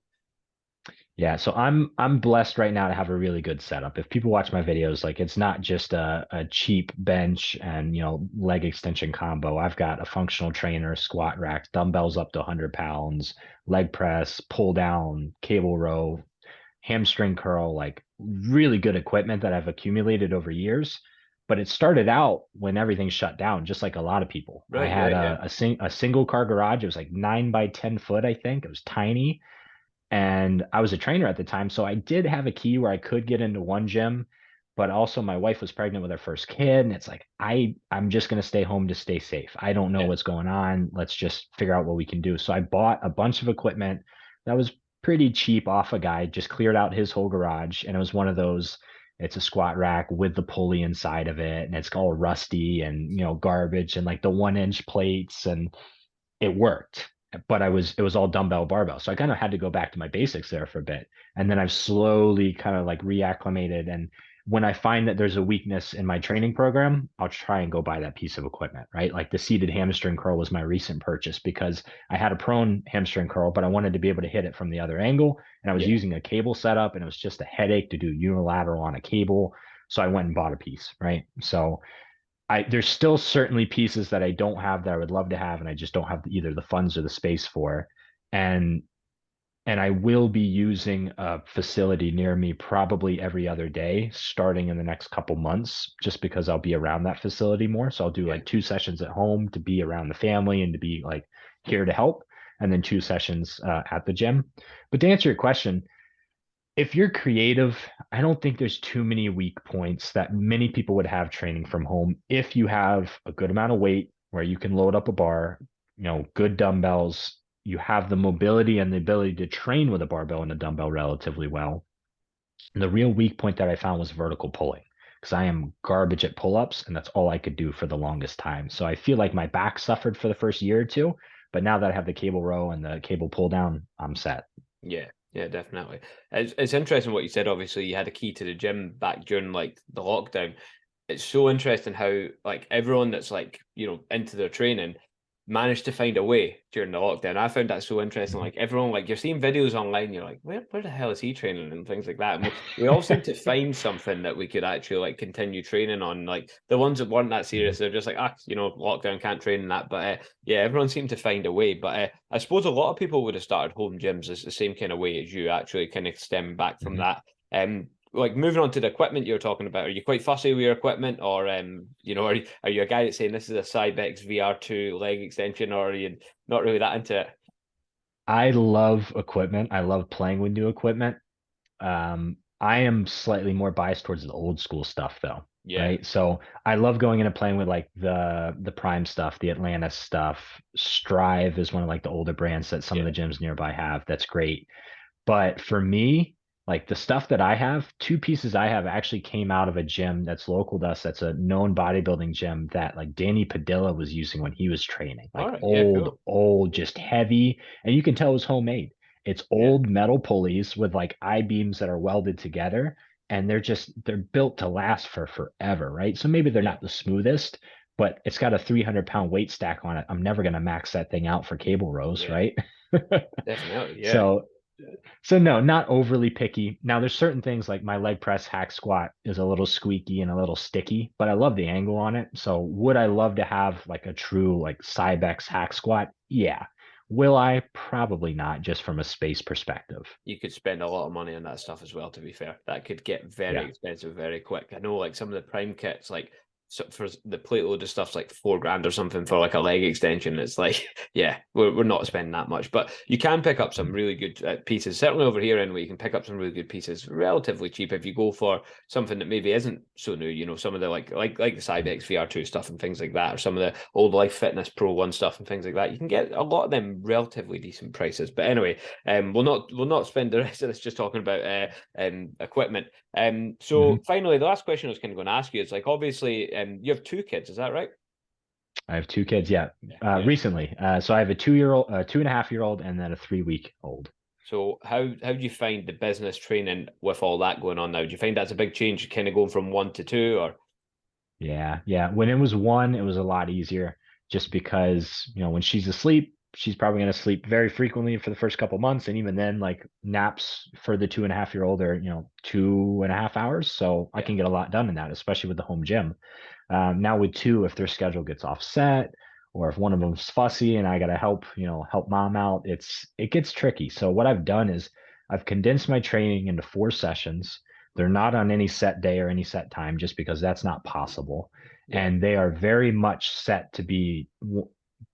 Yeah, so I'm blessed right now to have a really good setup. If people watch my videos, like it's not just a cheap bench and leg extension combo. I've got a functional trainer, squat rack, dumbbells up to 100 pounds, leg press, pull down, cable row, hamstring curl, like really good equipment that I've accumulated over years. But it started out when everything shut down, just like a lot of people. I Right, had right, yeah. a single car garage. It was like 9 by 10 foot, I think. It was tiny and I was a trainer at the time, so I did have a key where I could get into one gym, but also my wife was pregnant with her first kid, and it's like I'm just gonna stay home to stay safe. I don't know Yeah. what's going on. Let's just figure out what we can do. So I bought a bunch of equipment that was pretty cheap off a guy, just cleared out his whole garage, and it was one of those. It's a squat rack with the pulley inside of it, and it's all rusty and garbage and like the 1 inch plates, and it worked, but it was all dumbbell barbell. So I kind of had to go back to my basics there for a bit. And then I've slowly kind of like reacclimated. And when I find that there's a weakness in my training program, I'll try and go buy that piece of equipment, right? Like the seated hamstring curl was my recent purchase because I had a prone hamstring curl, but I wanted to be able to hit it from the other angle. And I was Yeah. using a cable setup and it was just a headache to do unilateral on a cable. So I went and bought a piece, right? So there's still certainly pieces that I don't have that I would love to have, and I just don't have either the funds or the space for. And I will be using a facility near me probably every other day, starting in the next couple months, just because I'll be around that facility more. So I'll do Yeah. like 2 sessions at home to be around the family and to be like here to help, and then 2 sessions at the gym. But to answer your question, if you're creative, I don't think there's too many weak points that many people would have training from home if you have a good amount of weight where you can load up a bar, good dumbbells. you have the mobility and the ability to train with a barbell and a dumbbell relatively well. And the real weak point that I found was vertical pulling because I am garbage at pull-ups and that's all I could do for the longest time. So I feel like my back suffered for the first year or two, but now that I have the cable row and the cable pull down, I'm set. Yeah, yeah, definitely. It's interesting what you said. Obviously, you had a key to the gym back during like the lockdown. It's so interesting how like everyone that's like, into their training managed to find a way during the lockdown. I found that so interesting. Mhm. Like everyone, like you're seeing videos online, you're like, where the hell is he training and things like that. And we all seem to find something that we could actually like continue training on. Like the ones that weren't that Mhm. serious, they're just like, lockdown, can't train in that. But yeah, everyone seemed to find a way. But I suppose a lot of people would have started home gyms as the same kind of way as you, actually kind of stem back from Mhm. that. Like moving on to the equipment you're talking about, are you quite fussy with your equipment, or are you a guy that's saying this is a Cybex VR2 leg extension, or are you not really that into it? I love equipment. I love playing with new equipment. I am slightly more biased towards the old school stuff though, Yeah, right? So I love going in and playing with like the Prime stuff, the Atlantis stuff. Strive is one of like the older brands that some of yeah. the gyms nearby have. That's great. But for me, like the stuff that I have, two pieces I have actually came out of a gym that's local to us. That's a known bodybuilding gym that like Danny Padilla was using when he was training. All Like right, yeah, old, cool. old, just heavy. And you can tell it was homemade. It's Yeah, old metal pulleys with like I-beams that are welded together. And they're built to last for forever, right? So maybe they're yeah, not the smoothest, but it's got a 300-pound weight stack on it. I'm never going to max that thing out for cable rows, yeah, right? definitely, yeah. So so no, not overly picky. Now there's certain things like my leg press hack squat is a little squeaky and a little sticky, but I love the angle on it. So would I love to have like a true like Cybex hack squat? Yeah. Will I? Probably not, just from a space perspective. You could spend a lot of money on that stuff as well, to be fair. That could get very Yeah. expensive very quick. I know like some of the prime kits, like so for the plate load of stuff's like 4 grand or something for like a leg extension. It's like, yeah, we're not spending that much, but you can pick up some Mhm. really good pieces. Certainly over here, anyway, you can pick up some really good pieces relatively cheap if you go for something that maybe isn't so new. Some of the like the Cybex VR2 stuff and things like that, or some of the old Life Fitness Pro 1 stuff and things like that. You can get a lot of them relatively decent prices. But anyway, we'll not spend the rest of this just talking about equipment. So Mhm. finally, the last question I was kind of going to ask you is like, obviously, you have 2 kids, is that right? I have two kids. Yeah. Yeah. Recently. So I have a 2-year-old, a 2.5-year-old, and then a 3-week old. So how do you find the business training with all that going on now? Do you find that's a big change, kind of going from 1 to 2, or Yeah, yeah. When it was one, it was a lot easier just because, when she's asleep, she's probably going to sleep very frequently for the first couple months. And even then, like naps for the 2.5-year-old are, 2.5 hours. So I yeah, can get a lot done in that, especially with the home gym. Now with two, if their schedule gets offset or if one of them's fussy and I got to help mom out, it gets tricky. So what I've done is I've condensed my training into 4 sessions. They're not on any set day or any set time just because that's not possible. yeah, And they are very much set to be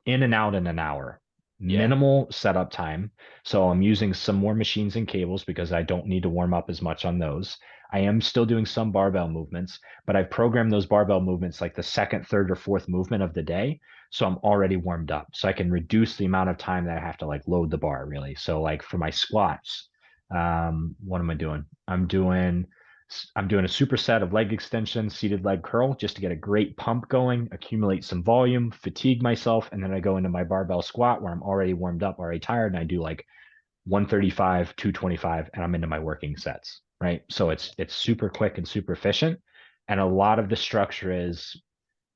in and out in an hour. yeah, Minimal setup time. So I'm using some more machines and cables because I don't need to warm up as much on those. I am still doing some barbell movements, but I've programmed those barbell movements like the second, third, or fourth movement of the day. So I'm already warmed up. So I can reduce the amount of time that I have to like load the bar really. So like for my squats, what am I doing? I'm doing a superset of leg extension, seated leg curl, just to get a great pump going, accumulate some volume, fatigue myself, and then I go into my barbell squat where I'm already warmed up, already tired, and I do like 135, 225, and I'm into my working sets, right? So it's super quick and super efficient. And a lot of the structure is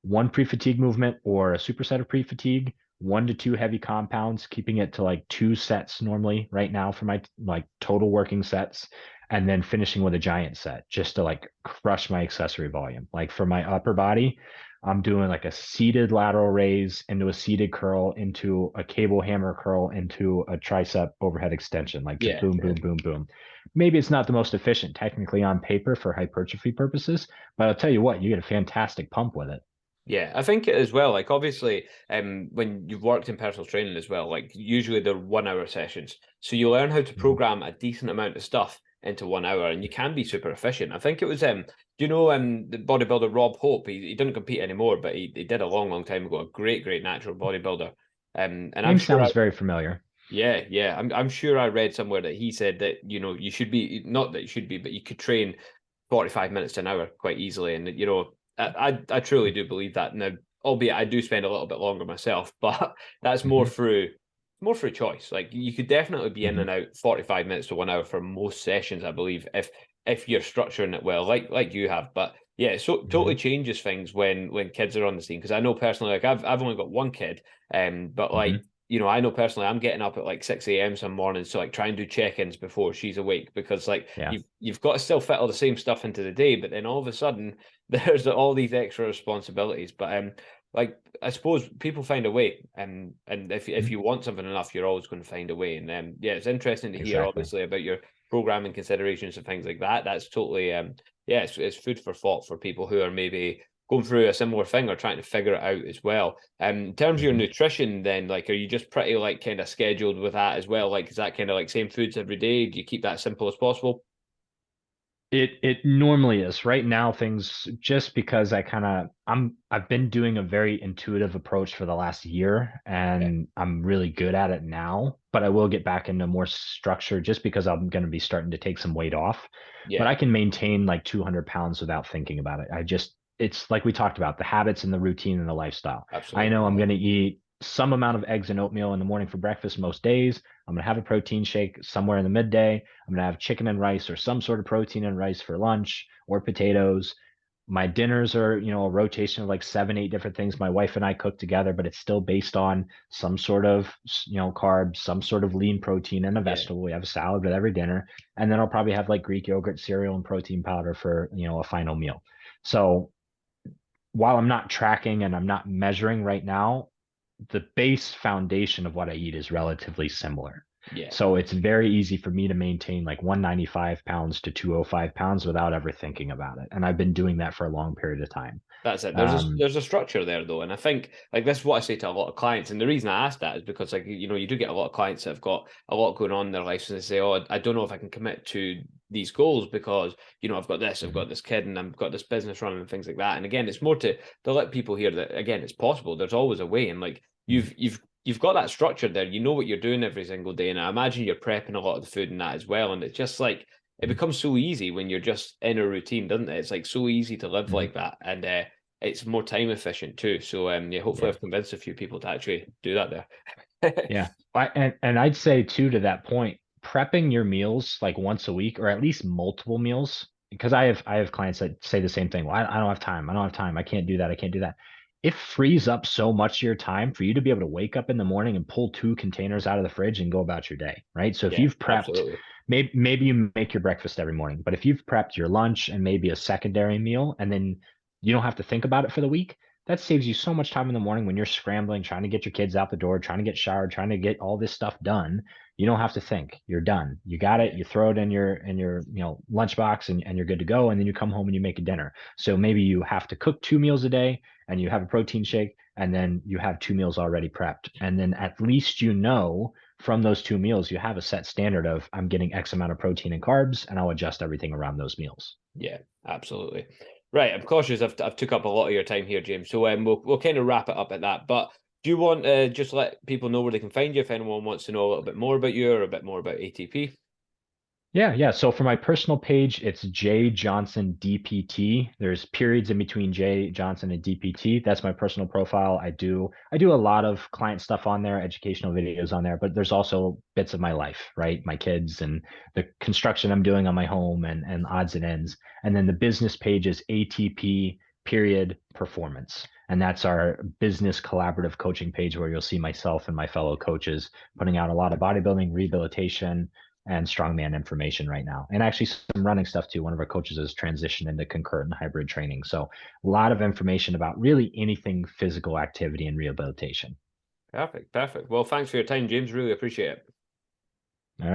one pre-fatigue movement or a superset of pre-fatigue, 1 to 2 heavy compounds, keeping it to like 2 sets normally right now for my like total working sets, and then finishing with a giant set just to like crush my accessory volume. Like for my upper body, I'm doing like a seated lateral raise into a seated curl into a cable hammer curl into a tricep overhead extension, like just yeah, boom, yeah. boom, boom, boom. Maybe it's not the most efficient technically on paper for hypertrophy purposes, but I'll tell you what, you get a fantastic pump with it. Yeah, I think as well, like obviously, when you've worked in personal training as well, like usually they're 1 hour sessions. So you learn how to Mhm. program a decent amount of stuff into 1 hour and you can be super efficient. I think it was do you know the bodybuilder Rob Hope? He didn't compete anymore, but he did a long, long time ago, a great, great natural bodybuilder. And I'm Name sure sounds very familiar. Yeah. I'm sure I read somewhere that he said that, you should be, not that you should be, but you could train 45 minutes to an hour quite easily. And, I truly do believe that. Now, albeit I do spend a little bit longer myself, but that's Hmm. more through choice. Like you could definitely be in Hmm. and out 45 minutes to 1 hour for most sessions, I believe, if you're structuring it well, like you have. But yeah, so totally Hmm. changes things when kids are on the scene. Because I know personally, like I've only got one kid, but like, Hmm. I know personally I'm getting up at like 6 a.m. some mornings to like try and do check-ins before she's awake, because like Yeah. you've got to still fit all the same stuff into the day, but then all of a sudden there's all these extra responsibilities. But like I suppose people find a way, and if Mhm. you want something enough, you're always going to find a way. And yeah, it's interesting to hear Exactly. obviously about your programming considerations and things like that. That's totally yeah, it's food for thought for people who are maybe going through a similar thing or trying to figure it out as well. In terms of your Hmm. nutrition, then, like, are you just pretty like kind of scheduled with that as well? Like, is that kind of like same foods every day? Do you keep that simple as possible? It normally is. Right now, things just because I've been doing a very intuitive approach for the last year Yeah, and I'm really good at it now, but I will get back into more structure just because I'm going to be starting to take some weight off. But yeah, I can maintain like 200 pounds without thinking about it. It's like we talked about, the habits and the routine and the lifestyle. I absolutely. know I'm Yeah, going to eat some amount of eggs and oatmeal in the morning for breakfast most days. I'm going to have a protein shake somewhere in the midday. I'm gonna have chicken and rice or some sort of protein and rice for lunch or potatoes. My dinners are, a rotation of like 7, 8 different things my wife and I cook together, but it's still based on some sort of, carbs, some sort of lean protein and a yeah, vegetable. We have a salad with every dinner. And then I'll probably have like Greek yogurt, cereal, and protein powder for, a final meal. So while I'm not tracking and I'm not measuring right now, the base foundation of what I eat is relatively similar. yeah. So it's very easy for me to maintain like 195 pounds to 205 pounds without ever thinking about it. And I've been doing that for a long period of time. That's it. Um, There's a structure there though, and I think like this is what I say to a lot of clients. And the reason I ask that is because like you do get a lot of clients that have got a lot going on in their lives, and they say, "Oh, I don't know if I can commit to these goals because I've mhm, got this kid, and I've got this business running and things like that." And again, it's more to let people hear that again, it's possible. There's always a way, and like mhm, you've got that structure there. You know what you're doing every single day, and I imagine you're prepping a lot of the food and that as well. And it's just like it mhm, becomes so easy when you're just in a routine, doesn't it? It's like so easy to live mhm. like that, and it's more time efficient too. So yeah, hopefully Yeah. I've convinced a few people to actually do that there. Yeah. And I'd say too, to that point, prepping your meals like once a week or at least multiple meals, because I have clients that say the same thing. Well, I don't have time. I don't have time. I can't do that. I can't do that. It frees up so much of your time for you to be able to wake up in the morning and pull 2 containers out of the fridge and go about your day, right? So if Yeah, you've prepped, absolutely. maybe you make your breakfast every morning, but if you've prepped your lunch and maybe a secondary meal, and then you don't have to think about it for the week, that saves you so much time in the morning when you're scrambling, trying to get your kids out the door, trying to get showered, trying to get all this stuff done. You don't have to think. You're done. You got it. Yeah, You throw it in your lunchbox and you're good to go. And then you come home and you make a dinner. So maybe you have to cook 2 meals a day and you have a protein shake and then you have 2 meals already prepped. And then at least from those 2 meals, you have a set standard of I'm getting X amount of protein and carbs, and I'll adjust everything around those meals. yeah, absolutely. Right, I'm cautious. I've took up a lot of your time here, James. So we'll kind of wrap it up at that. But do you want to just let people know where they can find you if anyone wants to know a little bit more about you or a bit more about ATP? Yeah, yeah. So for my personal page, it's J Johnson DPT. There's periods in between J Johnson and DPT. That's my personal profile. I do a lot of client stuff on there, educational videos on there, but there's also bits of my life, right? My kids and the construction I'm doing on my home and odds and ends. And then the business page is ATP period performance. And that's our business collaborative coaching page where you'll see myself and my fellow coaches putting out a lot of bodybuilding, rehabilitation, and strongman information right now. And actually some running stuff too. One of our coaches has transitioned into concurrent and hybrid training. So a lot of information about really anything physical activity and rehabilitation. Perfect, perfect. Well, thanks for your time, James. Really appreciate it.